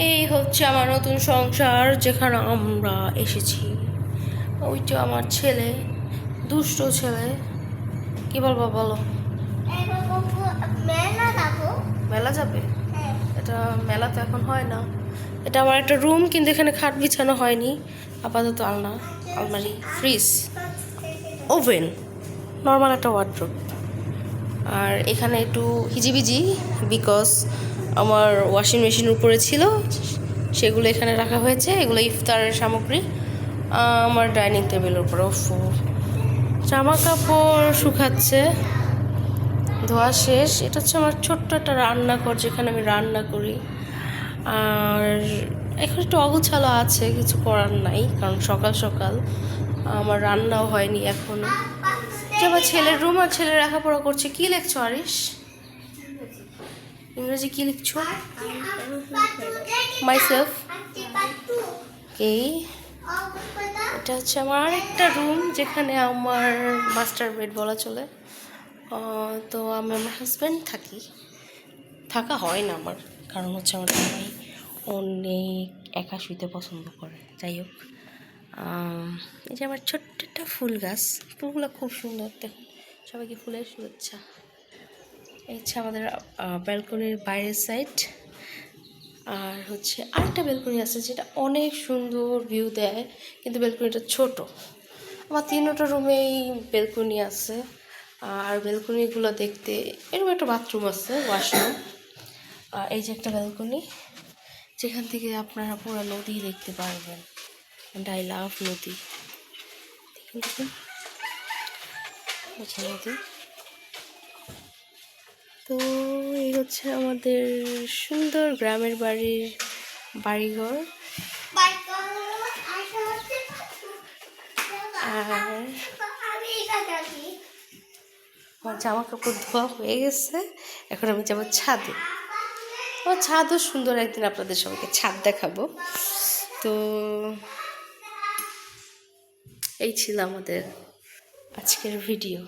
এই হচ্ছে আমার নতুন সংসার, যেখানে আমরা এসেছি। ওইটা আমার ছেলে, দুষ্ট ছেলে। কি বলবো বলো? মেলা যাবে? এটা মেলা তো এখন হয় না। এটা আমার একটা রুম, কিন্তু এখানে খাট বিছানো হয়নি আপাতত। আলনা, আলমারি, ফ্রিজ, ওভেন, নর্মাল একটা ওয়ার্ড্রোব। আর এখানে একটু হিজিবিজি, বিকজ আমার ওয়াশিং মেশিন উপরে ছিল, সেগুলো এখানে রাখা হয়েছে। এগুলো ইফতারের সামগ্রী। আমার ডাইনিং টেবিলের উপরে জামা কাপড় শুকাচ্ছে, ধোয়া শেষ। এটা হচ্ছে আমার ছোট্ট একটা রান্নাঘর, যেখানে আমি রান্না করি। আর এখন একটু অগোছালো আছে, কিছু করার নাই, কারণ সকাল সকাল আমার রান্নাও হয়নি এখনো। যে আমার ছেলের রুম, আর ছেলে লেখাপড়া করছে। কি লিখছো আরিশ? ইংরেজি কি লিখছো? মাইসেলফ। এই এটা হচ্ছে আমার আরেকটা রুম, যেখানে আমার মাস্টার বেড বলা চলে। তো আমি আমার হাজব্যান্ড থাকা হয় না আমার, কারণ হচ্ছে আমার সবাই অনেক একা শুইতে পছন্দ করে। যাই হোক, এই যে আমার ছোট্ট একটা ফুল গাছ, ফুলগুলো খুব সুন্দর, দেখুন। সবাইকে ফুলের শুভেচ্ছা। এই হচ্ছে আমাদের ব্যালকনির বাইরের সাইড। আর হচ্ছে আরেকটা ব্যালকনি আছে, যেটা অনেক সুন্দর ভিউ দেয়, কিন্তু ব্যালকনিটা ছোট। আমার 3টা রুমেই ব্যালকনি আছে। আর ব্যালকনিগুলো দেখতে, এরকম একটা বাথরুম আছে, ওয়াশরুম। আর এই যে একটা ব্যালকনি, যেখান থেকে আপনারা পুরো নদী দেখতে পারবেন। অ্যান্ড আই লাভ নদী। দেখুন নদী। তো এই হচ্ছে আমাদের সুন্দর গ্রামের বাড়িঘর। আর আমার জামা কাপড় ধোয়া হয়ে গেছে, এখন আমি যাবো ছাদে। আমার ছাদও সুন্দর, একদিন আপনাদের সবাইকে ছাদ দেখাবো। তো এই ছিল আমাদের আজকের ভিডিও।